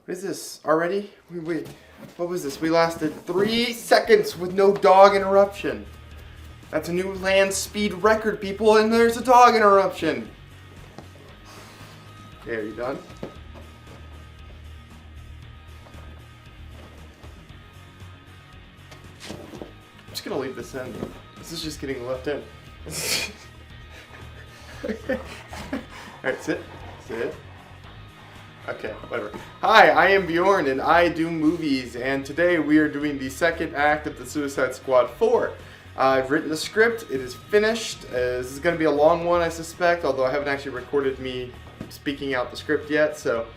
What is this? Already? Wait. What was this? We lasted 3 seconds with no dog interruption. That's a new land speed record, people, and there's a dog interruption. Okay, are you done? I'm just gonna leave this in. This is just getting left in. Alright, sit. Sit. Okay, whatever. Hi, I am Bjorn and I do movies, and today we are doing the second act of the Suicide Squad 4. I've written the script, it is finished. This is going to be a long one, I suspect, although I haven't actually recorded me speaking out the script yet, so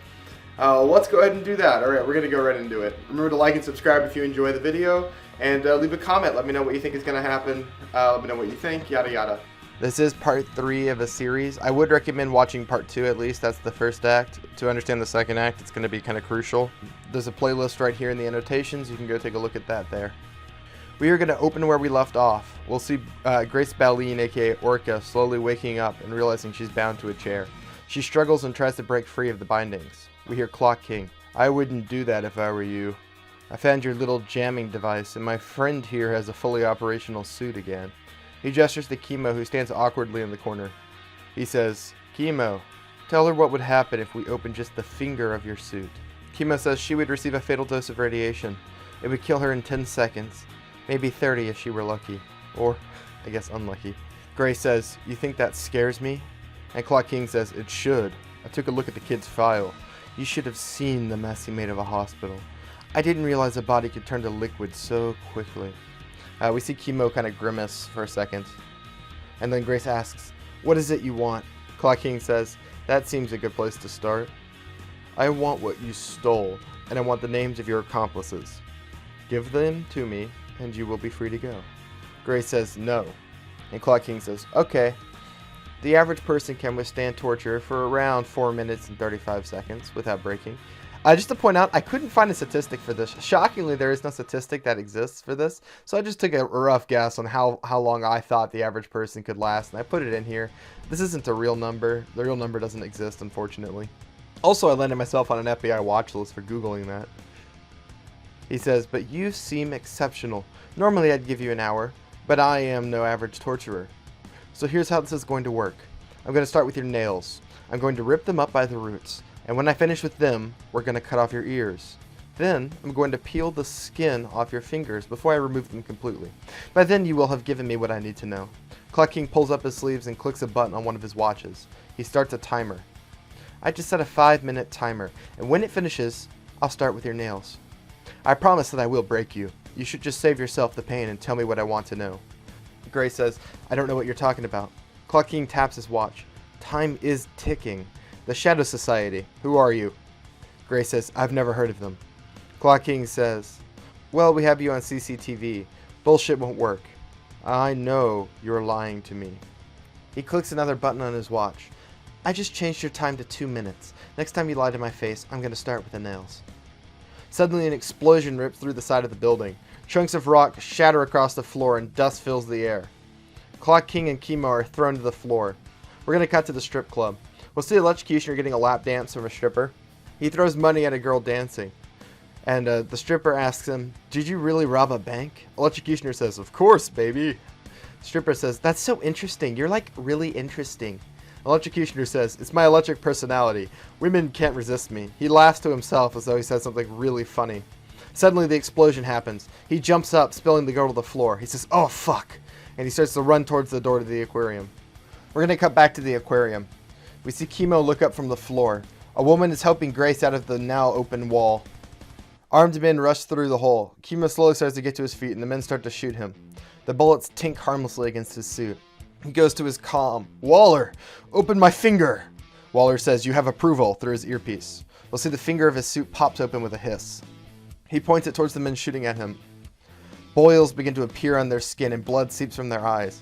let's go ahead and do that. Alright, we're going to go right into it. Remember to like and subscribe if you enjoy the video, and leave a comment. Let me know what you think is going to happen. Let me know what you think, yada yada. This is part 3 of a series. I would recommend watching part 2 at least. That's the first act. To understand the second act, it's going to be kind of crucial. There's a playlist right here in the annotations. You can go take a look at that there. We are going to open where we left off. We'll see Grace Balene, aka Orca, slowly waking up and realizing she's bound to a chair. She struggles and tries to break free of the bindings. We hear Clock King. I wouldn't do that if I were you. I found your little jamming device, and my friend here has a fully operational suit again. He gestures to Chemo, who stands awkwardly in the corner. He says, Chemo, tell her what would happen if we opened just the finger of your suit. Chemo says she would receive a fatal dose of radiation. It would kill her in 10 seconds. Maybe 30 if she were lucky. Or, I guess, unlucky. Grace says, you think that scares me? And Clock King says, it should. I took a look at the kid's file. You should have seen the mess he made of a hospital. I didn't realize a body could turn to liquid so quickly. We see Chemo kind of grimace for a second. And then Grace asks, what is it you want? Clock King says, that seems a good place to start. I want what you stole, and I want the names of your accomplices. Give them to me, and you will be free to go. Grace says, no. And Clock King says, okay. The average person can withstand torture for around 4 minutes and 35 seconds without breaking. Just to point out, I couldn't find a statistic for this. Shockingly, there is no statistic that exists for this. So I just took a rough guess on how long I thought the average person could last, and I put it in here. This isn't a real number. The real number doesn't exist, unfortunately. Also, I landed myself on an FBI watch list for Googling that. He says, but you seem exceptional. Normally, I'd give you an hour, but I am no average torturer. So here's how this is going to work. I'm going to start with your nails. I'm going to rip them up by the roots. And when I finish with them, we're going to cut off your ears. Then, I'm going to peel the skin off your fingers before I remove them completely. By then, you will have given me what I need to know. Clock King pulls up his sleeves and clicks a button on one of his watches. He starts a timer. I just set a 5-minute timer, and when it finishes, I'll start with your nails. I promise that I will break you. You should just save yourself the pain and tell me what I want to know. Grace says, I don't know what you're talking about. Clock King taps his watch. Time is ticking. The Shadow Society. Who are you? Grace says, I've never heard of them. Clock King says, well, we have you on CCTV. Bullshit won't work. I know you're lying to me. He clicks another button on his watch. I just changed your time to 2 minutes. Next time you lie to my face, I'm going to start with the nails. Suddenly an explosion rips through the side of the building. Chunks of rock shatter across the floor and dust fills the air. Clock King and Chemo are thrown to the floor. We're going to cut to the strip club. We'll see Electrocutioner getting a lap dance from a stripper. He throws money at a girl dancing. And the stripper asks him, did you really rob a bank? Electrocutioner says, of course, baby. Stripper says, that's so interesting. You're like really interesting. Electrocutioner says, it's my electric personality. Women can't resist me. He laughs to himself as though he said something really funny. Suddenly the explosion happens. He jumps up, spilling the girl to the floor. He says, oh fuck. And he starts to run towards the door to the aquarium. We're going to cut back to the aquarium. We see Chemo look up from the floor. A woman is helping Grace out of the now open wall. Armed men rush through the hole. Chemo slowly starts to get to his feet and the men start to shoot him. The bullets tink harmlessly against his suit. He goes to his comm. Waller, open my finger. Waller says, you have approval, through his earpiece. We'll see the finger of his suit pops open with a hiss. He points it towards the men shooting at him. Boils begin to appear on their skin and blood seeps from their eyes.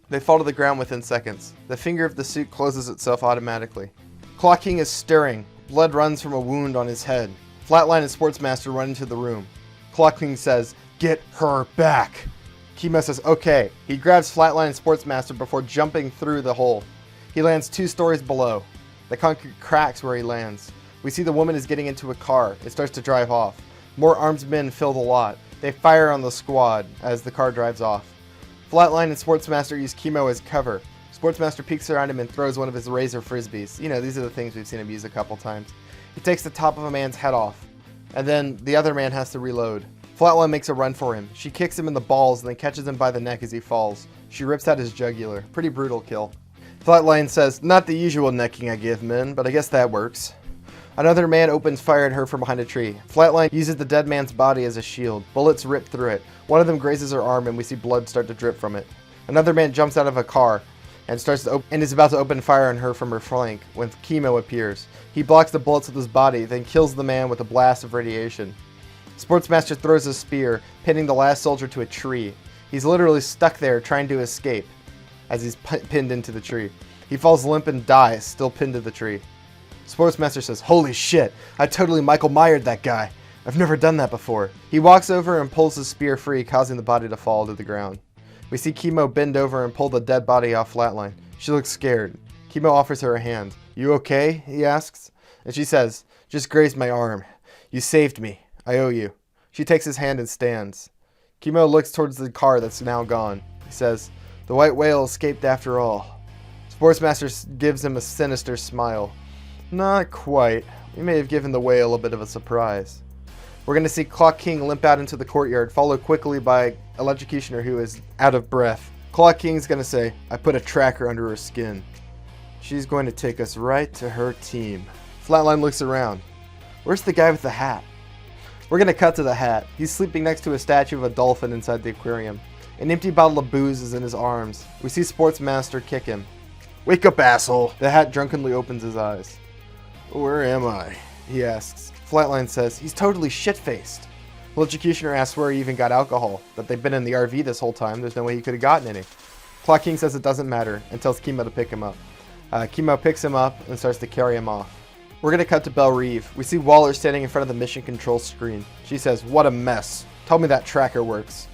They fall to the ground within seconds. The finger of the suit closes itself automatically. Clock King is stirring. Blood runs from a wound on his head. Flatline and Sportsmaster run into the room. Clock King says, get her back. Chemo says, okay. He grabs Flatline and Sportsmaster before jumping through the hole. He lands 2 stories below. The concrete cracks where he lands. We see the woman is getting into a car. It starts to drive off. More armed men fill the lot. They fire on the squad as the car drives off. Flatline and Sportsmaster use Chemo as cover. Sportsmaster peeks around him and throws one of his razor frisbees. You know, these are the things we've seen him use a couple times. He takes the top of a man's head off, and then the other man has to reload. Flatline makes a run for him. She kicks him in the balls and then catches him by the neck as he falls. She rips out his jugular. Pretty brutal kill. Flatline says, "Not the usual necking I give men, but I guess that works." Another man opens fire at her from behind a tree. Flatline uses the dead man's body as a shield. Bullets rip through it. One of them grazes her arm and we see blood start to drip from it. Another man jumps out of a car and is about to open fire on her from her flank when Chemo appears. He blocks the bullets with his body, then kills the man with a blast of radiation. Sportsmaster throws a spear, pinning the last soldier to a tree. He's literally stuck there trying to escape as he's pinned into the tree. He falls limp and dies, still pinned to the tree. Sportsmaster says, "Holy shit, I totally Michael Myered that guy. I've never done that before." He walks over and pulls his spear free, causing the body to fall to the ground. We see Chemo bend over and pull the dead body off Flatline. She looks scared. Chemo offers her a hand. "You okay?" he asks. And she says, "Just grazed my arm. You saved me. I owe you." She takes his hand and stands. Chemo looks towards the car that's now gone. He says, "The white whale escaped after all." Sportsmaster gives him a sinister smile. "Not quite. We may have given the whale a bit of a surprise." We're going to see Clock King limp out into the courtyard, followed quickly by Electrocutioner, who is out of breath. Clock King's going to say, "I put a tracker under her skin. She's going to take us right to her team." Flatline looks around. Where's the guy with the hat? We're going to cut to the hat. He's sleeping next to a statue of a dolphin inside the aquarium. An empty bottle of booze is in his arms. We see Sportsmaster kick him. "Wake up, asshole!" The hat drunkenly opens his eyes. "Where am I?" he asks. Flatline says, "He's totally shit-faced." Electrocutioner asks where he even got alcohol. That they've been in the RV this whole time. There's no way he could have gotten any. Clock King says it doesn't matter and tells Chemo to pick him up. Chemo picks him up and starts to carry him off. We're going to cut to Belle Reve. We see Waller standing in front of the mission control screen. She says, "What a mess. Tell me that tracker works."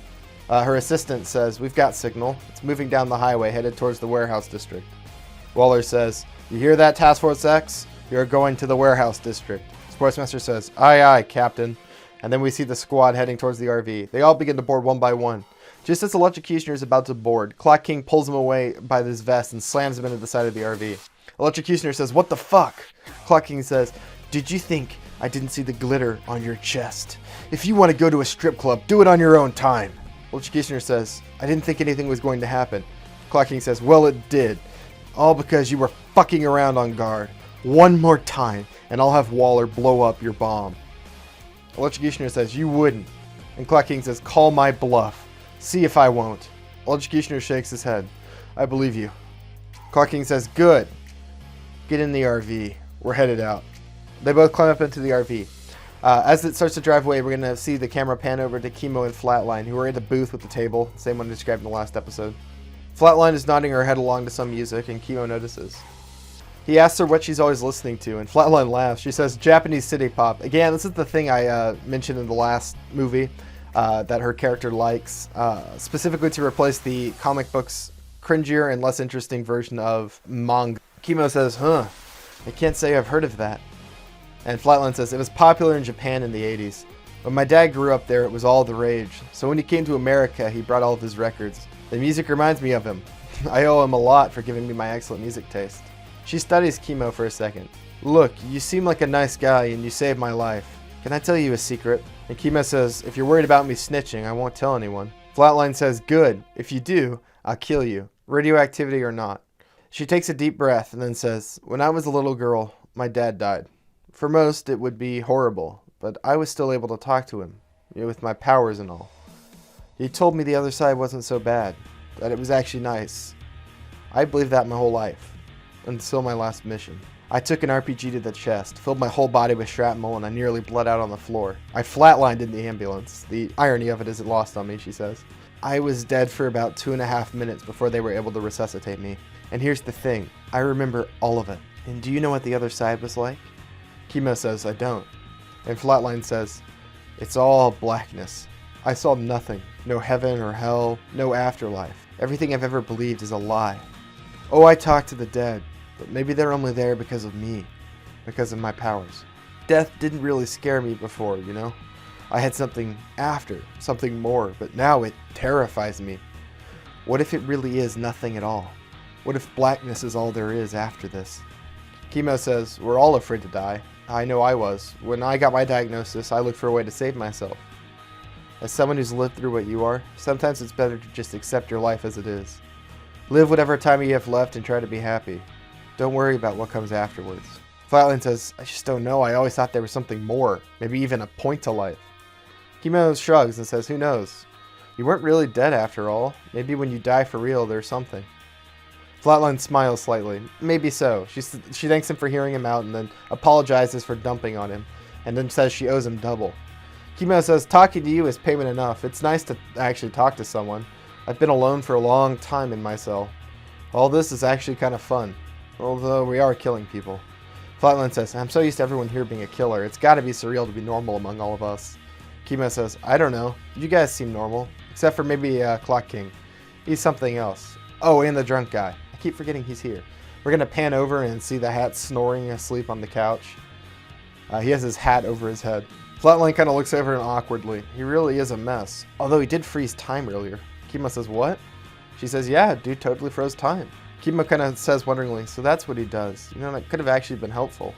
Her assistant says, "We've got signal. It's moving down the highway headed towards the warehouse district." Waller says, "You hear that, Task Force X? You're going to the warehouse district." Sportsmaster says, "Aye, aye, Captain." And then we see the squad heading towards the RV. They all begin to board one by one. Just as Electrocutioner is about to board, Clock King pulls him away by his vest and slams him into the side of the RV. Electrocutioner says, "What the fuck?" Clock King says, "Did you think I didn't see the glitter on your chest? If you want to go to a strip club, do it on your own time." Electrocutioner says, "I didn't think anything was going to happen." Clock King says, "Well, it did. All because you were fucking around on guard. One more time, and I'll have Waller blow up your bomb." Electrocutioner says, "You wouldn't." And Clock King says, "Call my bluff. See if I won't." Electrocutioner shakes his head. "I believe you." Clock King says, "Good. Get in the RV. We're headed out." They both climb up into the RV. As it starts to drive away, we're going to see the camera pan over to Chemo and Flatline, who are in the booth with the table, same one described in the last episode. Flatline is nodding her head along to some music, and Chemo notices. He asks her what she's always listening to, and Flatline laughs. She says, "Japanese city pop." Again, this is the thing I mentioned in the last movie that her character likes, specifically to replace the comic book's cringier and less interesting version of manga. Chemo says, "Huh, I can't say I've heard of that." And Flatline says, "It was popular in Japan in the 80s. When my dad grew up there, it was all the rage. So when he came to America, he brought all of his records. The music reminds me of him. I owe him a lot for giving me my excellent music taste." She studies Chemo for a second. "Look, you seem like a nice guy and you saved my life. Can I tell you a secret?" And Chemo says, "If you're worried about me snitching, I won't tell anyone." Flatline says, "Good. If you do, I'll kill you. Radioactivity or not." She takes a deep breath and then says, "When I was a little girl, my dad died. For most, it would be horrible, but I was still able to talk to him, with my powers and all. He told me the other side wasn't so bad, that it was actually nice. I believed that my whole life, until my last mission. I took an RPG to the chest, filled my whole body with shrapnel, and I nearly bled out on the floor. I flatlined in the ambulance. The irony of it isn't lost on me," she says. "I was dead for about 2.5 minutes before they were able to resuscitate me. And here's the thing, I remember all of it. And do you know what the other side was like?" Chemo says, "I don't." And Flatline says, "It's all blackness. I saw nothing. No heaven or hell, no afterlife. Everything I've ever believed is a lie. Oh, I talk to the dead, but maybe they're only there because of me, because of my powers." death didn't really scare me before, you know? I had something after, something more, but now it terrifies me. What if it really is nothing at all? What if blackness is all there is after this? Chemo says, we're all afraid to die. I know I was. When I got my diagnosis, I looked for a way to save myself. As someone who's lived through what you are, sometimes it's better to just accept your life as it is. Live whatever time you have left and try to be happy. Don't worry about what comes afterwards. Flatline says, I just don't know. I always thought there was something more, maybe even a point to life. Chemo shrugs and says, who knows? You weren't really dead after all. Maybe when you die for real, there's something. Flatline smiles slightly. Maybe so. She thanks him for hearing him out and then apologizes for dumping on him, and then says she owes him double. Chemo says, talking to you is payment enough. It's nice to actually talk to someone. I've been alone for a long time in my cell. All this is actually kind of fun, although we are killing people. Flatline says, I'm so used to everyone here being a killer. It's got to be surreal to be normal among all of us. Chemo says, I don't know. You guys seem normal, except for maybe Clock King. He's something else. Oh, and the drunk guy. I keep forgetting he's here. We're going to pan over and see the hat snoring asleep on the couch. He has his hat over his head. Flatline kind of looks over him awkwardly. He really is a mess. Although he did freeze time earlier. Chemo says, what? She says, yeah, dude totally froze time. Chemo kind of says wonderingly, so that's what he does. You know, that could have actually been helpful.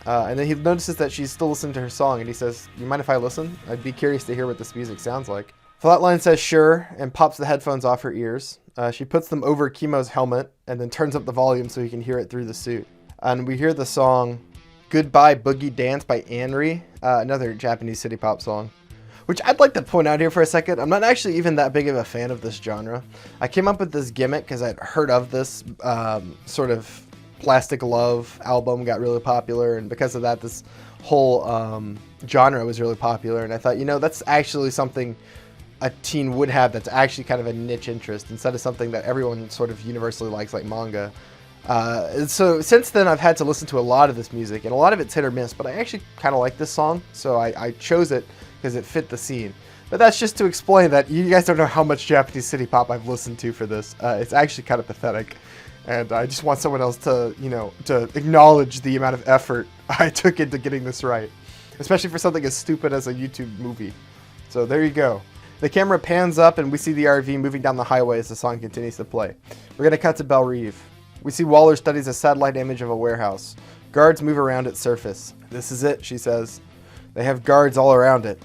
And then he notices that she's still listening to her song, and he says, you mind if I listen? I'd be curious to hear what this music sounds like. Flatline says sure, and pops the headphones off her ears. She puts them over Chemo's helmet, and then turns up the volume so he can hear it through the suit. And we hear the song Goodbye Boogie Dance by Anri, another Japanese city pop song. Which I'd like to point out here for a second. I'm not actually even that big of a fan of this genre. I came up with this gimmick because I'd heard of this sort of Plastic Love album got really popular, and because of that, this whole genre was really popular. And I thought, you know, that's actually something a teen would have that's actually kind of a niche interest instead of something that everyone sort of universally likes, like manga. So since then, I've had to listen to a lot of this music, and a lot of it's hit or miss, but I actually kind of like this song, so I chose it because it fit the scene. But that's just to explain that you guys don't know how much Japanese city pop I've listened to for this. It's actually kind of pathetic, and I just want someone else to, you know, to acknowledge the amount of effort I took into getting this right, especially for something as stupid as a YouTube movie. So there you go. The camera pans up and we see the RV moving down the highway as the song continues to play. We're going to cut to Belle Reve. We see Waller studies a satellite image of a warehouse. Guards move around its surface. This is it, she says. They have guards all around it.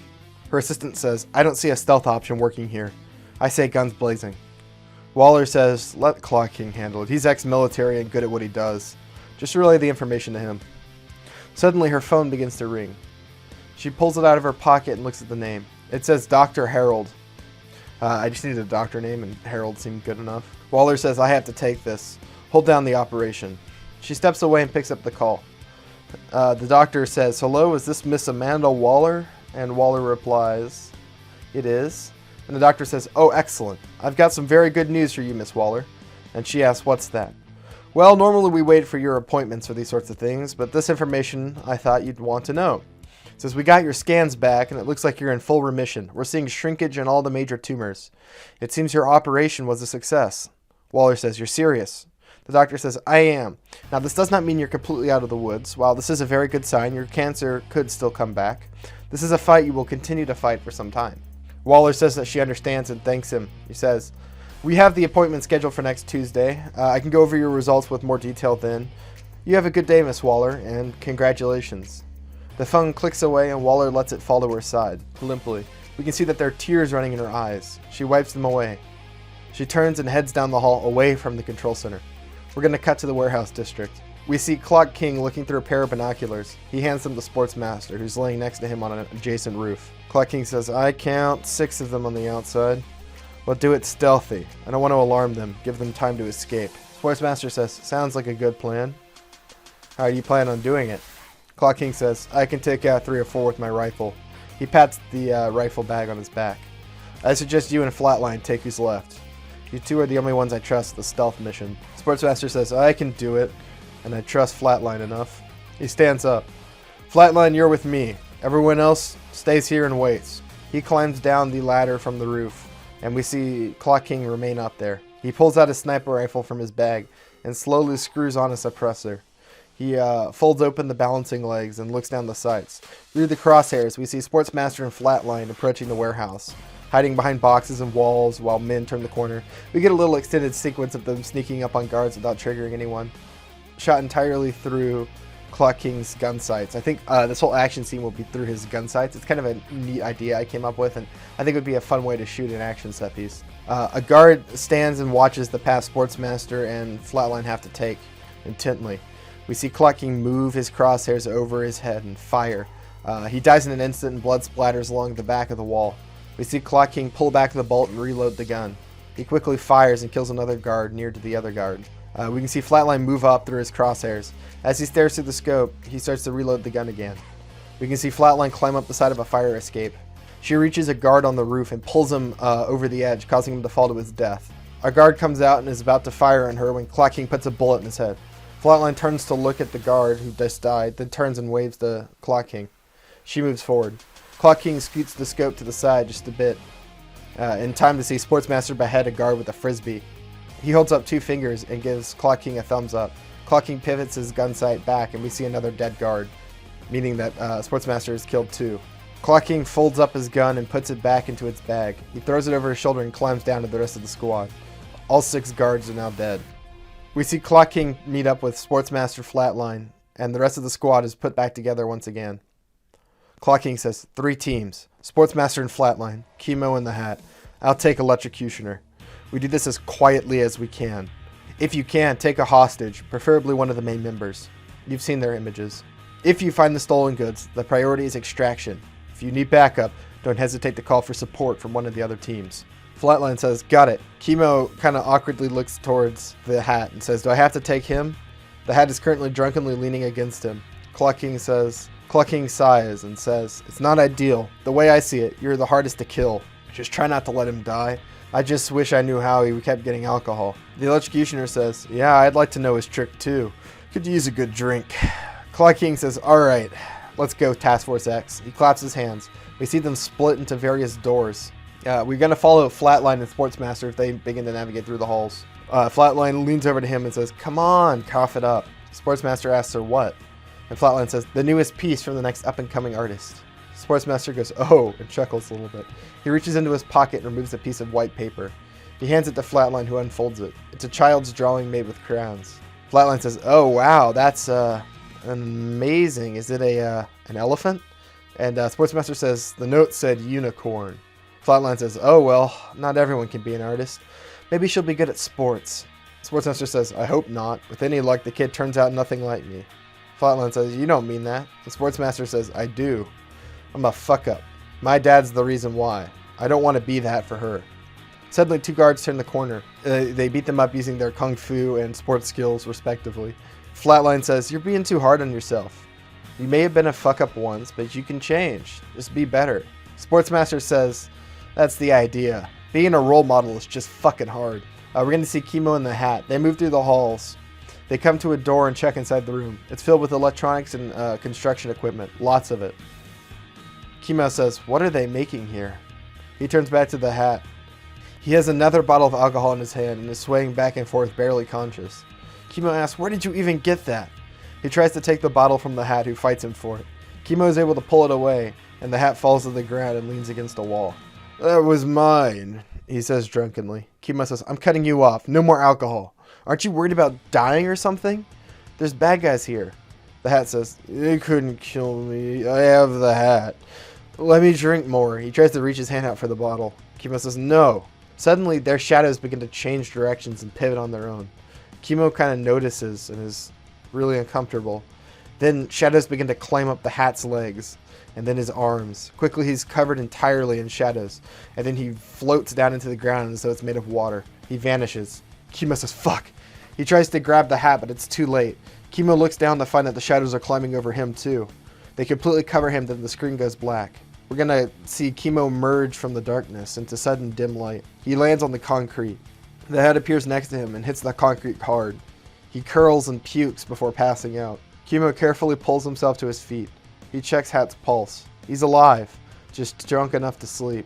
Her assistant says, I don't see a stealth option working here. I say guns blazing. Waller says, let Clock King handle it. He's ex-military and good at what he does. Just relay the information to him. Suddenly her phone begins to ring. She pulls it out of her pocket and looks at the name. It says Dr. Harold. I just needed a doctor name and Harold seemed good enough. Waller says, I have to take this. Hold down the operation. She steps away and picks up the call. The doctor says, hello, is this Miss Amanda Waller? And Waller replies, it is. And the doctor says, oh, excellent. I've got some very good news for you, Miss Waller. And she asks, what's that? Well, normally we wait for your appointments for these sorts of things, but this information I thought you'd want to know. It says, we got your scans back, and it looks like you're in full remission. We're seeing shrinkage in all the major tumors. It seems your operation was a success. Waller says, you're serious. The doctor says, I am. Now, this does not mean you're completely out of the woods. While this is a very good sign, your cancer could still come back. This is a fight you will continue to fight for some time. Waller says that she understands and thanks him. He says, we have the appointment scheduled for next Tuesday. I can go over your results with more detail then. You have a good day, Miss Waller, and congratulations. The phone clicks away and Waller lets it fall to her side, limply. We can see that there are tears running in her eyes. She wipes them away. She turns and heads down the hall away from the control center. We're going to cut to the warehouse district. We see Clock King looking through a pair of binoculars. He hands them to Sportsmaster, who's laying next to him on an adjacent roof. Clock King says, I count 6 of them on the outside. We'll do it stealthy. I don't want to alarm them, give them time to escape. Sportsmaster says, sounds like a good plan. How do you plan on doing it? Clock King says, I can take out 3 or 4 with my rifle. He pats the rifle bag on his back. I suggest you and Flatline take who's left. You two are the only ones I trust the stealth mission. Sportsmaster says, I can do it. And I trust Flatline enough. He stands up. Flatline, you're with me. Everyone else stays here and waits. He climbs down the ladder from the roof, and we see Clock King remain up there. He pulls out a sniper rifle from his bag and slowly screws on a suppressor. He folds open the balancing legs and looks down the sights. Through the crosshairs, we see Sportsmaster and Flatline approaching the warehouse, hiding behind boxes and walls while men turn the corner. We get a little extended sequence of them sneaking up on guards without triggering anyone. Shot entirely through Clock King's gun sights. I think this whole action scene will be through his gun sights. It's kind of a neat idea I came up with, and I think it would be a fun way to shoot an action set piece. A guard stands and watches the path Sportsmaster and Flatline have to take intently. We see Clock King move his crosshairs over his head and fire. He dies in an instant and blood splatters along the back of the wall. We see Clock King pull back the bolt and reload the gun. He quickly fires and kills another guard near to the other guard. We can see Flatline move up through his crosshairs. As he stares through the scope, he starts to reload the gun again. We can see Flatline climb up the side of a fire escape. She reaches a guard on the roof and pulls him over the edge, causing him to fall to his death. A guard comes out and is about to fire on her when Clock King puts a bullet in his head. Flatline turns to look at the guard who just died, then turns and waves to Clock King. She moves forward. Clock King scoots the scope to the side just a bit, in time to see Sportsmaster behead a guard with a frisbee. He holds up 2 fingers and gives Clock King a thumbs up. Clock King pivots his gun sight back and we see another dead guard, meaning that Sportsmaster has killed 2. Clock King folds up his gun and puts it back into its bag. He throws it over his shoulder and climbs down to the rest of the squad. All 6 guards are now dead. We see Clock King meet up with Sportsmaster Flatline, and the rest of the squad is put back together once again. Clock King says, 3 teams, Sportsmaster and Flatline, Chemo in the hat. I'll take Electrocutioner. We do this as quietly as we can. If you can, take a hostage, preferably one of the main members. You've seen their images. If you find the stolen goods, the priority is extraction. If you need backup, don't hesitate to call for support from one of the other teams. Flatline says, got it. Chemo kind of awkwardly looks towards the hat and says, do I have to take him? The hat is currently drunkenly leaning against him. Clock King sighs and says, it's not ideal. The way I see it, you're the hardest to kill. Just try not to let him die. I just wish I knew how he kept getting alcohol. The Electrocutioner says, yeah, I'd like to know his trick too. Could use a good drink. Clock King says, alright, let's go Task Force X. He claps his hands. We see them split into various doors. We're going to follow Flatline and Sportsmaster if they begin to navigate through the halls. Flatline leans over to him and says, come on, cough it up. Sportsmaster asks her what? And Flatline says, the newest piece from the next up-and-coming artist. Sportsmaster goes, oh, and chuckles a little bit. He reaches into his pocket and removes a piece of white paper. He hands it to Flatline, who unfolds it. It's a child's drawing made with crayons. Flatline says, oh, wow, that's amazing. Is it an elephant? And Sportsmaster says, the note said unicorn. Flatline says, oh, well, not everyone can be an artist. Maybe she'll be good at sports. Sportsmaster says, I hope not. With any luck, the kid turns out nothing like me. Flatline says, you don't mean that. And Sportsmaster says, I do. I'm a fuck up. My dad's the reason why. I don't want to be that for her. Suddenly, 2 guards turn the corner. They beat them up using their kung fu and sports skills, respectively. Flatline says, you're being too hard on yourself. You may have been a fuck up once, but you can change. Just be better. Sportsmaster says, that's the idea. Being a role model is just fucking hard. We're going to see Chemo in the hat. They move through the halls. They come to a door and check inside the room. It's filled with electronics and construction equipment. Lots of it. Chemo says, what are they making here? He turns back to the hat. He has another bottle of alcohol in his hand and is swaying back and forth, barely conscious. Chemo asks, where did you even get that? He tries to take the bottle from the hat, who fights him for it. Chemo is able to pull it away, and the hat falls to the ground and leans against a wall. That was mine, he says drunkenly. Chemo says, I'm cutting you off. No more alcohol. Aren't you worried about dying or something? There's bad guys here. The hat says, they couldn't kill me. I have the hat. Let me drink more. He tries to reach his hand out for the bottle. Chemo says, no. Suddenly, their shadows begin to change directions and pivot on their own. Chemo kind of notices and is really uncomfortable. Then shadows begin to climb up the hat's legs and then his arms. Quickly, he's covered entirely in shadows, and then he floats down into the ground as though it's made of water. He vanishes. Chemo says, fuck. He tries to grab the hat, but it's too late. Chemo looks down to find that the shadows are climbing over him too. They completely cover him, then the screen goes black. We're gonna see Chemo merge from the darkness into sudden dim light. He lands on the concrete. The hat appears next to him and hits the concrete hard. He curls and pukes before passing out. Chemo carefully pulls himself to his feet. He checks Hat's pulse. He's alive, just drunk enough to sleep.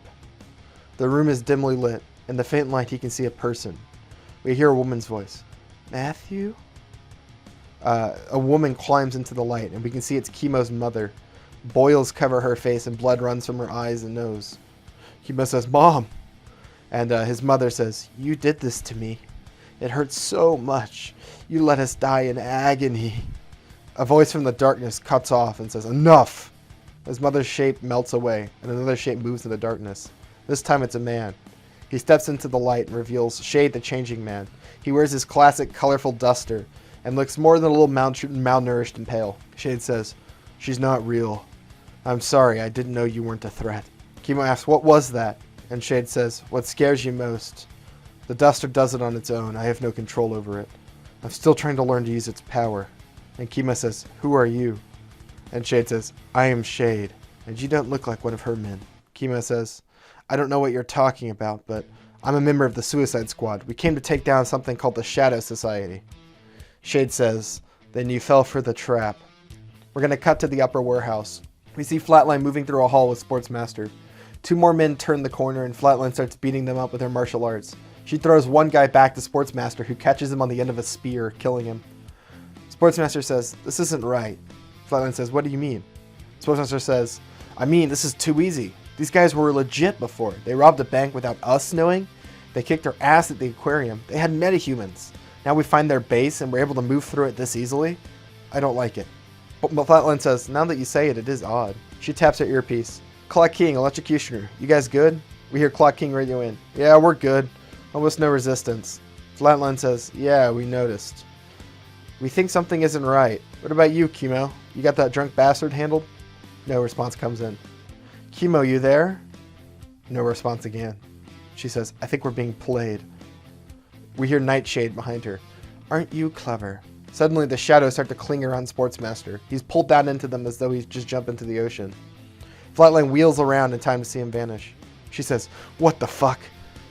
The room is dimly lit. In the faint light, he can see a person. We hear a woman's voice. Matthew? A woman climbs into the light, and we can see it's Chemo's mother. Boils cover her face, and blood runs from her eyes and nose. Chemo says, "Mom!" And his mother says, "You did this to me. It hurts so much. You let us die in agony." A voice from the darkness cuts off and says, "Enough!" His mother's shape melts away, and another shape moves in the darkness. This time it's a man. He steps into the light and reveals Shade the Changing Man. He wears his classic colorful duster and looks more than a little malnourished and pale. Shade says, "She's not real. I'm sorry, I didn't know you weren't a threat." Chemo asks, "What was that?" And Shade says, "What scares you most? The duster does it on its own. I have no control over it. I'm still trying to learn to use its power." And Chemo says, "Who are you?" And Shade says, "I am Shade, and you don't look like one of her men." Chemo says, "I don't know what you're talking about, but I'm a member of the Suicide Squad. We came to take down something called the Shadow Society." Shade says, "Then you fell for the trap." We're going to cut to the upper warehouse. We see Flatline moving through a hall with Sportsmaster. Two more men turn the corner, and Flatline starts beating them up with her martial arts. She throws one guy back to Sportsmaster, who catches him on the end of a spear, killing him. Sportsmaster says, "This isn't right." Flatline says, "What do you mean?" Sportsmaster says, "I mean, this is too easy. These guys were legit before. They robbed a bank without us knowing. They kicked our ass at the aquarium. They had metahumans. Now we find their base and we're able to move through it this easily. I don't like it." But Flatline says, "Now that you say it, it is odd." She taps her earpiece. "Clock King, Electrocutioner, you guys good?" We hear Clock King radio in. "Yeah, we're good. Almost no resistance." Flatline says, "Yeah, we noticed. We think something isn't right. What about you, Chemo? You got that drunk bastard handled?" No response comes in. "Chemo, you there?" No response again. She says, "I think we're being played." We hear Nightshade behind her. "Aren't you clever?" Suddenly the shadows start to cling around Sportsmaster. He's pulled down into them as though he's just jumped into the ocean. Flatline wheels around in time to see him vanish. She says, "What the fuck?"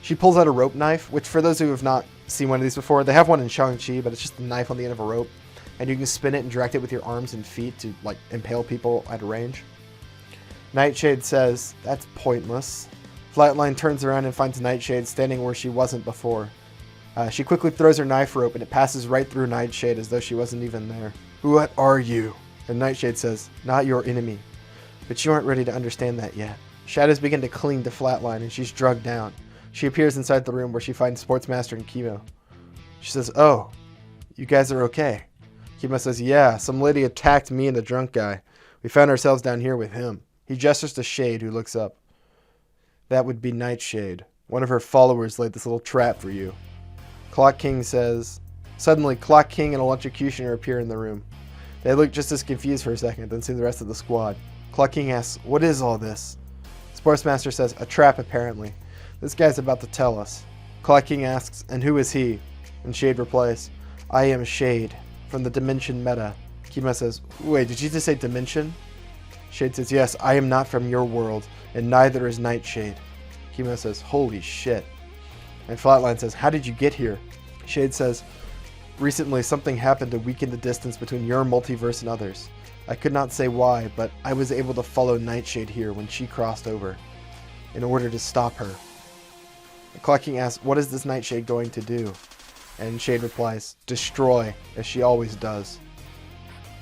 She pulls out a rope knife, which for those who have not seen one of these before, they have one in Shang-Chi, but it's just a knife on the end of a rope. And you can spin it and direct it with your arms and feet to like impale people at a range. Nightshade says, "That's pointless." Flatline turns around and finds Nightshade standing where she wasn't before. She quickly throws her knife rope and it passes right through Nightshade as though she wasn't even there. "What are you?" And Nightshade says, "Not your enemy." But you aren't ready to understand that yet. Shadows begin to cling to Flatline and she's drugged down. She appears inside the room where she finds Sportsmaster and Chemo. She says, "Oh, you guys are okay." Chemo says, "Yeah, some lady attacked me and the drunk guy. We found ourselves down here with him." He gestures to Shade, who looks up. "That would be Nightshade. One of her followers laid this little trap for you." Clock King says... Suddenly, Clock King and Electrocutioner appear in the room. They look just as confused for a second, then see the rest of the squad. Clock King asks, "What is all this?" Sportsmaster says, "A trap, apparently. This guy's about to tell us." Clock King asks, "And who is he?" And Shade replies, "I am Shade, from the Dimension Meta." Chemo says, "Wait, did you just say Dimension?" Shade says, "Yes, I am not from your world, and neither is Nightshade." Chemo says, "Holy shit." And Flatline says, "How did you get here?" Shade says, "Recently something happened to weaken the distance between your multiverse and others. I could not say why, but I was able to follow Nightshade here when she crossed over, in order to stop her." The Clock King asks, "What is this Nightshade going to do?" And Shade replies, "Destroy, as she always does.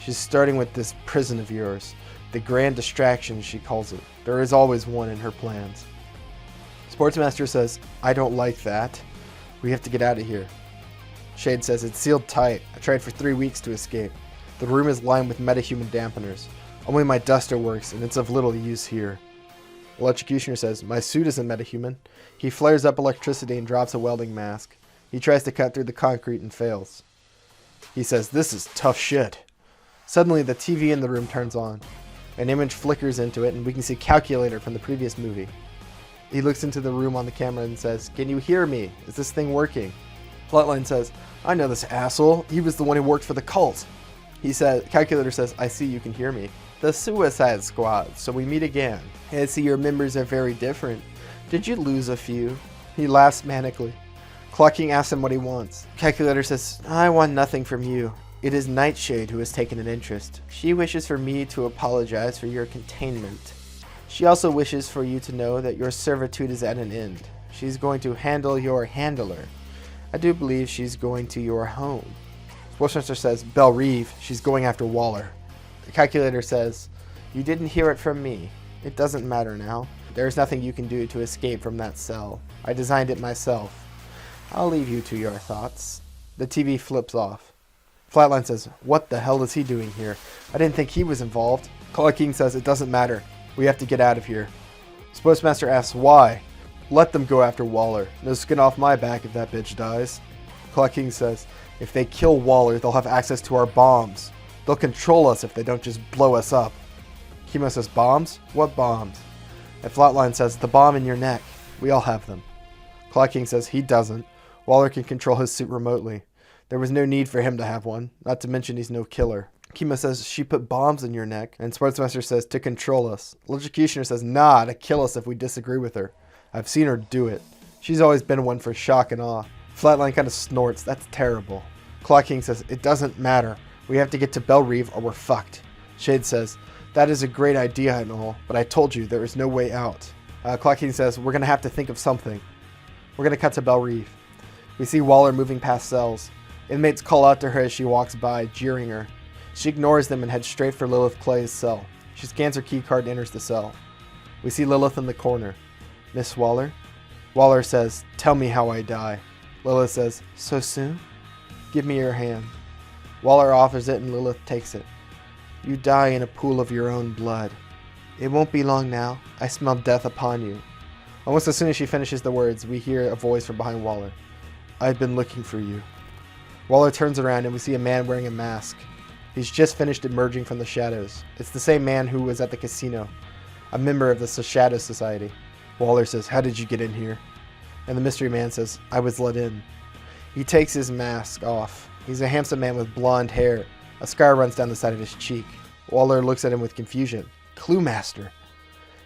She's starting with this prison of yours. The Grand Distraction, she calls it. There is always one in her plans." Sportsmaster says, "I don't like that. We have to get out of here." Shade says, "It's sealed tight. I tried for 3 weeks to escape. The room is lined with metahuman dampeners. Only my duster works, and it's of little use here." Electrocutioner says, "My suit isn't metahuman." He flares up electricity and drops a welding mask. He tries to cut through the concrete and fails. He says, "This is tough shit." Suddenly, the TV in the room turns on. An image flickers into it, and we can see Calculator from the previous movie. He looks into the room on the camera and says, "Can you hear me? Is this thing working?" Flatline says, "I know this asshole. He was the one who worked for the cult." Calculator says, "I see you can hear me. The Suicide Squad, so we meet again. I see your members are very different. Did you lose a few?" He laughs manically. Clock King asks him what he wants. Calculator says, "I want nothing from you. It is Nightshade who has taken an interest. She wishes for me to apologize for your containment. She also wishes for you to know that your servitude is at an end. She's going to handle your handler. I do believe she's going to your home." Sportsmaster says, Belle Reeve, she's going after Waller. The calculator says, you didn't hear it from me. It doesn't matter now. There's nothing you can do to escape from that cell. I designed it myself. I'll leave you to your thoughts. The TV flips off. Flatline says, what the hell is he doing here? I didn't think he was involved. Clark King says, it doesn't matter. We have to get out of here. Sportsmaster asks, why? Let them go after Waller. No skin off my back if that bitch dies. Clark King says, if they kill Waller, they'll have access to our bombs. They'll control us if they don't just blow us up. Chemo says, bombs? What bombs? And Flatline says, the bomb in your neck. We all have them. Clark King says, he doesn't. Waller can control his suit remotely. There was no need for him to have one, not to mention he's no killer. Chemo says, she put bombs in your neck. And Sportsmaster says, to control us. Electrocutioner says, nah, to kill us if we disagree with her. I've seen her do it. She's always been one for shock and awe. Flatline kind of snorts, that's terrible. Clark King says, it doesn't matter. We have to get to Belle Reeve or we're fucked. Shade says, that is a great idea and all, but I told you there is no way out. Clark King says, we're going to have to think of something. We're going to cut to Belle Reeve. We see Waller moving past cells. Inmates call out to her as she walks by, jeering her. She ignores them and heads straight for Lilith Clay's cell. She scans her keycard and enters the cell. We see Lilith in the corner. Miss Waller? Waller says, tell me how I die. Lilith says, so soon? Give me your hand. Waller offers it and Lilith takes it. You die in a pool of your own blood. It won't be long now. I smell death upon you. Almost as soon as she finishes the words, we hear a voice from behind Waller. I've been looking for you. Waller turns around and we see a man wearing a mask. He's just finished emerging from the shadows. It's the same man who was at the casino, a member of the Shadow Society. Waller says, how did you get in here? And the mystery man says, I was let in. He takes his mask off. He's a handsome man with blonde hair. A scar runs down the side of his cheek. Waller looks at him with confusion. Cluemaster,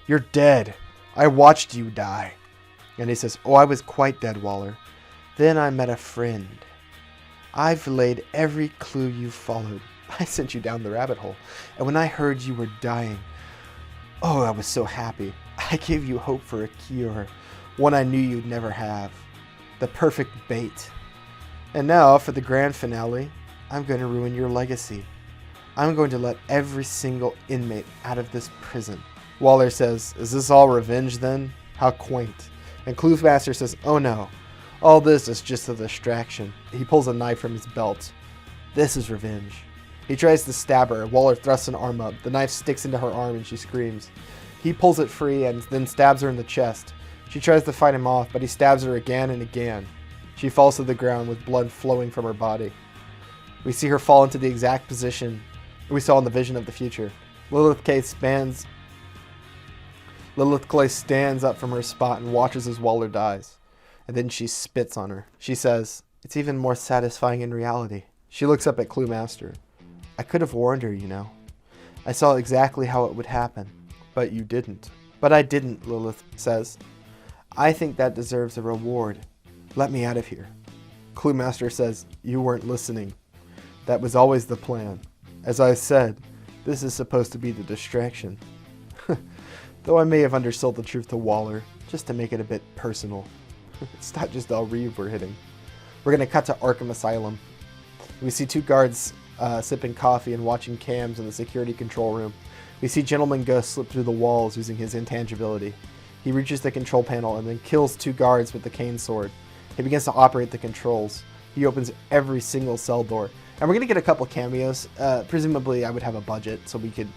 you're dead. I watched you die. And he says, oh, I was quite dead, Waller. Then I met a friend. I've laid every clue you followed. I sent you down the rabbit hole. And when I heard you were dying, oh, I was so happy. I gave you hope for a cure, one I knew you'd never have. The perfect bait. And now, for the grand finale, I'm going to ruin your legacy. I'm going to let every single inmate out of this prison. Waller says, is this all revenge then? How quaint. And Cluemaster says, oh no. All this is just a distraction. He pulls a knife from his belt. This is revenge. He tries to stab her. Waller thrusts an arm up. The knife sticks into her arm and she screams. He pulls it free and then stabs her in the chest. She tries to fight him off, but he stabs her again and again. She falls to the ground with blood flowing from her body. We see her fall into the exact position we saw in the vision of the future. Lilith Clay stands up from her spot and watches as Waller dies. And then she spits on her. She says, it's even more satisfying in reality. She looks up at Cluemaster. I could have warned her, you know. I saw exactly how it would happen. But you didn't. But I didn't, Lilith says. I think that deserves a reward. Let me out of here. Cluemaster says, you weren't listening. That was always the plan. As I said, this is supposed to be the distraction. Though I may have undersold the truth to Waller, just to make it a bit personal. It's not just Belle Reeve we're hitting. We're going to cut to Arkham Asylum. We see two guards sipping coffee and watching cams in the security control room. We see Gentleman Ghost slip through the walls using his intangibility. He reaches the control panel and then kills two guards with the cane sword. He begins to operate the controls. He opens every single cell door. And we're going to get a couple cameos. Presumably I would have a budget so we could,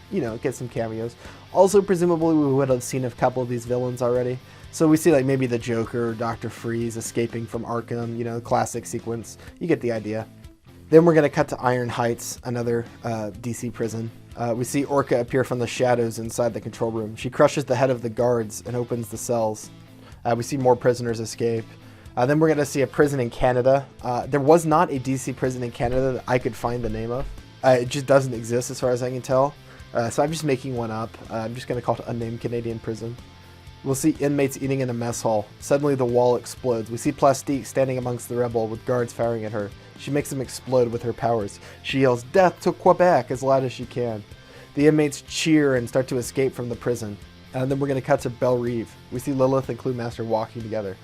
get some cameos. Also, presumably we would have seen a couple of these villains already. So we see like maybe the Joker or Dr. Freeze escaping from Arkham, classic sequence. You get the idea. Then we're going to cut to Iron Heights, another DC prison. We see Orca appear from the shadows inside the control room. She crushes the head of the guards and opens the cells. We see more prisoners escape. Then we're going to see a prison in Canada. There was not a DC prison in Canada that I could find the name of. It just doesn't exist as far as I can tell. So I'm just making one up. I'm just going to call it Unnamed Canadian Prison. We'll see inmates eating in a mess hall. Suddenly the wall explodes. We see Plastique standing amongst the rebel with guards firing at her. She makes them explode with her powers. She yells, "Death to Quebec," as loud as she can. The inmates cheer and start to escape from the prison. And then we're going to cut to Belle Reeve. We see Lilith and Cluemaster walking together.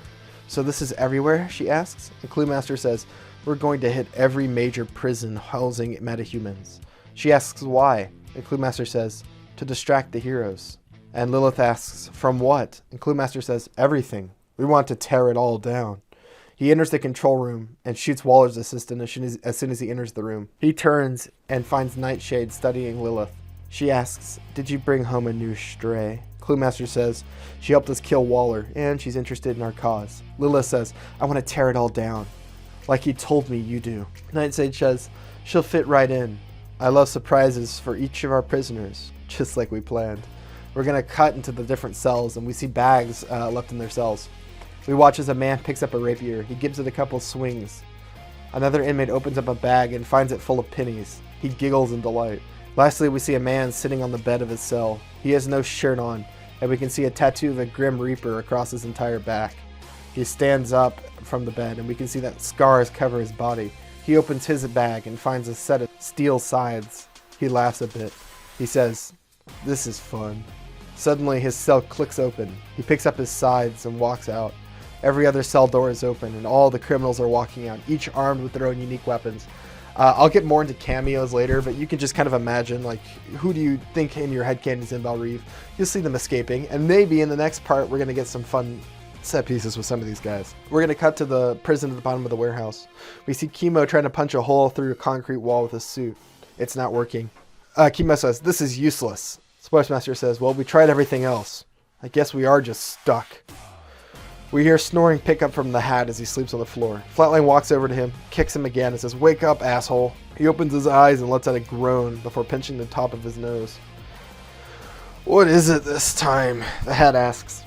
So this is everywhere, she asks. And Cluemaster says, We're going to hit every major prison housing metahumans. She asks why, and Cluemaster says, to distract the heroes. And Lilith asks, from what? And Cluemaster says, everything. We want to tear it all down. He enters the control room and shoots Waller's assistant as soon as he enters the room. He turns and finds Nightshade studying Lilith. She asks, did you bring home a new stray? Cluemaster says, she helped us kill Waller, and she's interested in our cause. Lilith says, I want to tear it all down. Like he told me you do. Nightshade says, she'll fit right in. I love surprises for each of our prisoners, just like we planned. We're going to cut into the different cells, and we see bags left in their cells. We watch as a man picks up a rapier. He gives it a couple swings. Another inmate opens up a bag and finds it full of pennies. He giggles in delight. Lastly, we see a man sitting on the bed of his cell. He has no shirt on, and we can see a tattoo of a Grim Reaper across his entire back. He stands up from the bed, and we can see that scars cover his body. He opens his bag and finds a set of steel scythes. He laughs a bit. He says, this is fun. Suddenly, his cell clicks open. He picks up his scythes and walks out. Every other cell door is open, and all the criminals are walking out, each armed with their own unique weapons. I'll get more into cameos later, but you can just kind of imagine, like, who do you think in your headcanon is in Belle Reve? You'll see them escaping, and maybe in the next part, we're going to get some fun set pieces with some of these guys. We're going to cut to the prison at the bottom of the warehouse. We see Chemo trying to punch a hole through a concrete wall with his suit. It's not working. Chemo says, this is useless. Sportsmaster says, well, we tried everything else. I guess we are just stuck. We hear snoring pick up from the Hat as he sleeps on the floor. Flatline walks over to him, kicks him again, and says, wake up, asshole. He opens his eyes and lets out a groan before pinching the top of his nose. What is it this time? The Hat asks.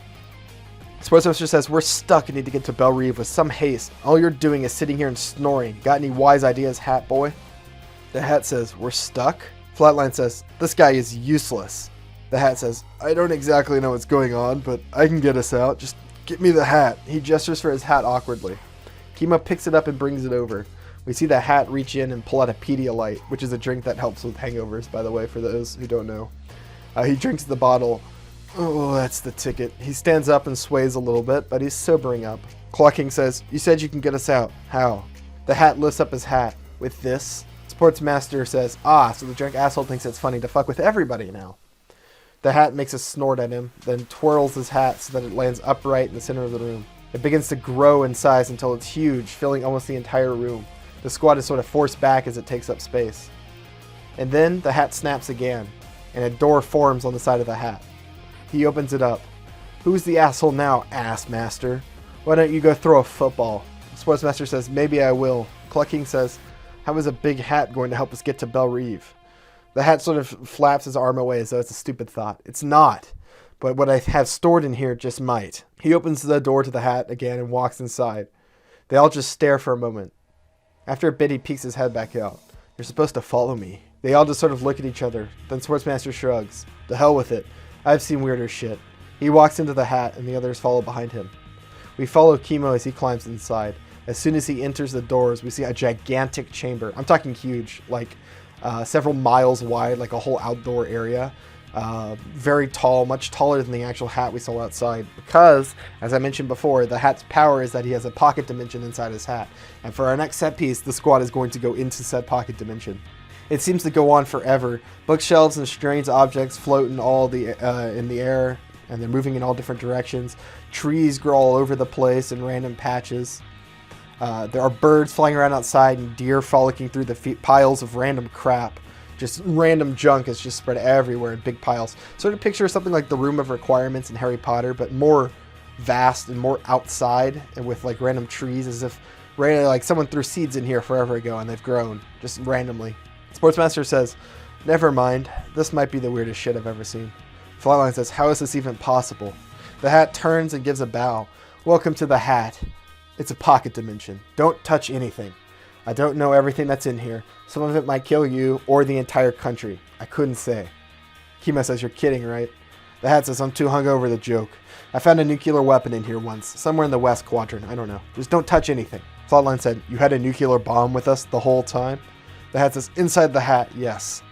Sportsmaster says, we're stuck and need to get to Belle Reve with some haste. All you're doing is sitting here and snoring. Got any wise ideas, Hat boy? The Hat says, we're stuck? Flatline says, this guy is useless. The Hat says, I don't exactly know what's going on, but I can get us out. Just get me the hat. He gestures for his hat awkwardly. Chemo picks it up and brings it over. We see the Hat reach in and pull out a Pedialyte, which is a drink that helps with hangovers, by the way, for those who don't know. He drinks the bottle. Oh, that's the ticket. He stands up and sways a little bit, but he's sobering up. Clocking says, you said you can get us out. How? The Hat lifts up his hat. With this? Sportsmaster says, so the drunk asshole thinks it's funny to fuck with everybody now. The Hat makes a snort at him, then twirls his hat so that it lands upright in the center of the room. It begins to grow in size until it's huge, filling almost the entire room. The squad is sort of forced back as it takes up space. And then the Hat snaps again, and a door forms on the side of the Hat. He opens it up. Who's the asshole now, ass master? Why don't you go throw a football? Sportsmaster says, maybe I will. Clucking says, how is a big hat going to help us get to Belle Reve? The Hat sort of flaps his arm away as though it's a stupid thought. It's not, but what I have stored in here just might. He opens the door to the Hat again and walks inside. They all just stare for a moment. After a bit, he peeks his head back out. You're supposed to follow me. They all just sort of look at each other. Then Sportsmaster shrugs. The hell with it. I've seen weirder shit. He walks into the Hat and the others follow behind him. We follow Chemo as he climbs inside. As soon as he enters the doors, we see a gigantic chamber. I'm talking huge, like several miles wide, like a whole outdoor area. Very tall, much taller than the actual Hat we saw outside. Because, as I mentioned before, the Hat's power is that he has a pocket dimension inside his hat. And for our next set piece, the squad is going to go into said pocket dimension. It seems to go on forever. Bookshelves and strange objects float in in the air, and they're moving in all different directions. Trees grow all over the place in random patches. There are birds flying around outside and deer frolicking through the piles of random crap. Just random junk is just spread everywhere in big piles. Sort of picture something like the Room of Requirements in Harry Potter, but more vast and more outside, and with like random trees, as if like someone threw seeds in here forever ago and they've grown just randomly. Sportsmaster says, never mind, this might be the weirdest shit I've ever seen. Flatline says, how is this even possible? The Hat turns and gives a bow. Welcome to the Hat. It's a pocket dimension. Don't touch anything. I don't know everything that's in here. Some of it might kill you or the entire country. I couldn't say. Chemo says, you're kidding, right? The Hat says, I'm too hungover to joke. I found a nuclear weapon in here once, somewhere in the West Quadrant. I don't know. Just don't touch anything. Flatline said, you had a nuclear bomb with us the whole time? The Hat says, inside the Hat, yes.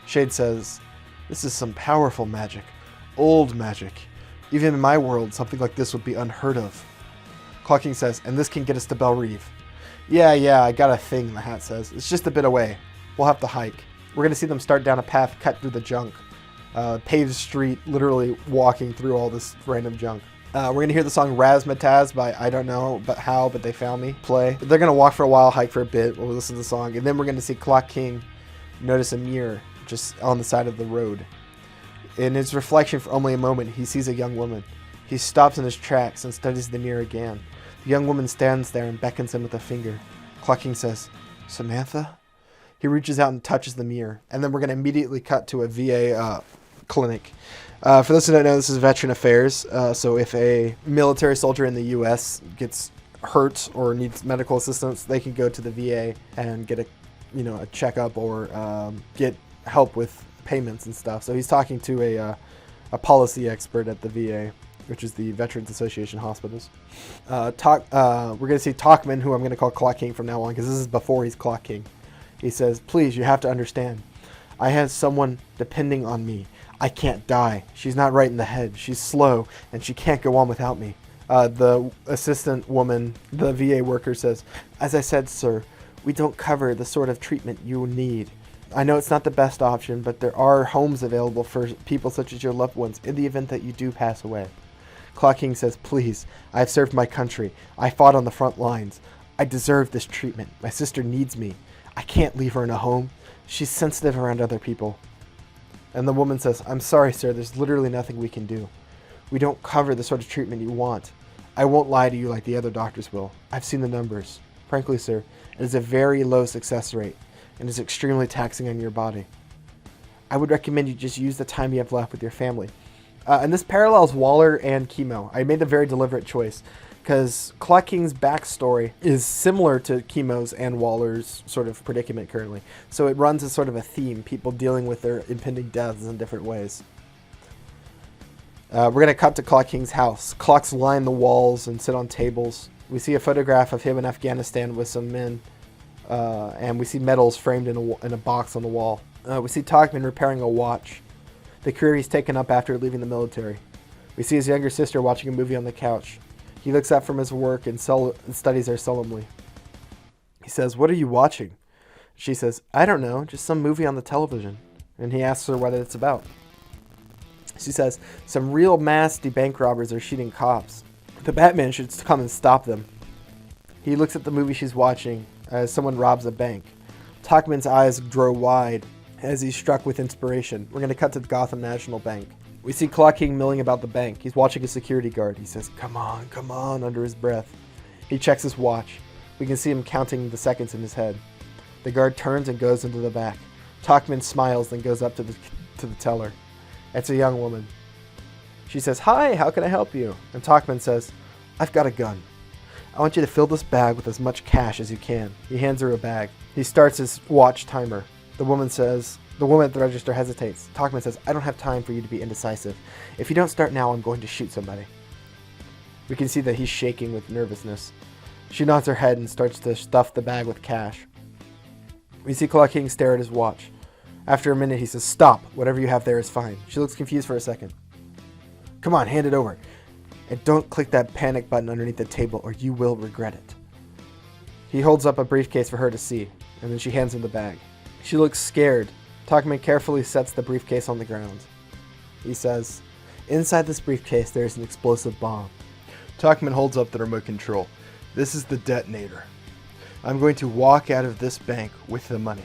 Shade says, this is some powerful magic. Old magic. Even in my world, something like this would be unheard of. Clocking says, and this can get us to Belle Reve. Yeah, I got a thing, the hat says. It's just a bit away. We'll have to hike. We're going to see them start down a path cut through the junk. Paved street, literally walking through all this random junk. We're going to hear the song Razzmatazz by I don't know but they found me play. They're going to walk for a while, hike for a bit. We'll listen to the song. And then we're going to see Clock King notice a mirror just on the side of the road. In his reflection for only a moment, he sees a young woman. He stops in his tracks and studies the mirror again. The young woman stands there and beckons him with a finger. Clock King says, "Samantha?" He reaches out and touches the mirror. And then we're going to immediately cut to a VA clinic. For those who don't know, this is Veteran Affairs. So if a military soldier in the U.S. gets hurt or needs medical assistance, they can go to the VA and get a checkup or get help with payments and stuff. So he's talking to a policy expert at the VA, which is the Veterans Association Hospitals. We're going to see Talkman, who I'm going to call Clock King from now on, because this is before he's Clock King. He says, "Please, you have to understand. I have someone depending on me. I can't die. She's not right in the head. She's slow, and she can't go on without me." The assistant woman, the VA worker, says, "As I said, sir, we don't cover the sort of treatment you need. I know it's not the best option, but there are homes available for people such as your loved ones in the event that you do pass away." Clock King says, "Please, I've served my country. I fought on the front lines. I deserve this treatment. My sister needs me. I can't leave her in a home. She's sensitive around other people." And the woman says, "I'm sorry, sir. There's literally nothing we can do. We don't cover the sort of treatment you want. I won't lie to you like the other doctors will. I've seen the numbers. Frankly, sir, it is a very low success rate and is extremely taxing on your body. I would recommend you just use the time you have left with your family." And this parallels Waller and Chemo. I made a very deliberate choice because Clock King's backstory is similar to Chemo's and Waller's sort of predicament currently. So it runs as sort of a theme, people dealing with their impending deaths in different ways. We're going to cut to Clock King's house. Clocks line the walls and sit on tables. We see a photograph of him in Afghanistan with some men. And we see medals framed in a box on the wall. We see Talkman repairing a watch, the career he's taken up after leaving the military. We see his younger sister watching a movie on the couch. He looks up from his work and studies her solemnly. He says, "What are you watching?" She says, "I don't know, just some movie on the television." And he asks her what it's about. She says, "Some real nasty bank robbers are shooting cops. The Batman should come and stop them." He looks at the movie she's watching as someone robs a bank. Talkman's eyes grow wide as he's struck with inspiration. We're going to cut to the Gotham National Bank. We see Clock King milling about the bank. He's watching a security guard. He says, come on," under his breath. He checks his watch. We can see him counting the seconds in his head. The guard turns and goes into the back. Talkman smiles, then goes up to the teller. It's a young woman. She says, "Hi, how can I help you?" And Talkman says, "I've got a gun. I want you to fill this bag with as much cash as you can." He hands her a bag. He starts his watch timer. The woman at the register hesitates. Talkman says, "I don't have time for you to be indecisive. If you don't start now, I'm going to shoot somebody." We can see that he's shaking with nervousness. She nods her head and starts to stuff the bag with cash. We see Clock King stare at his watch. After a minute, he says, "Stop. Whatever you have there is fine." She looks confused for a second. "Come on, hand it over. And don't click that panic button underneath the table or you will regret it." He holds up a briefcase for her to see, and then she hands him the bag. She looks scared. Talkman carefully sets the briefcase on the ground. He says, "Inside this briefcase there is an explosive bomb." Talkman holds up the remote control. "This is the detonator. I'm going to walk out of this bank with the money.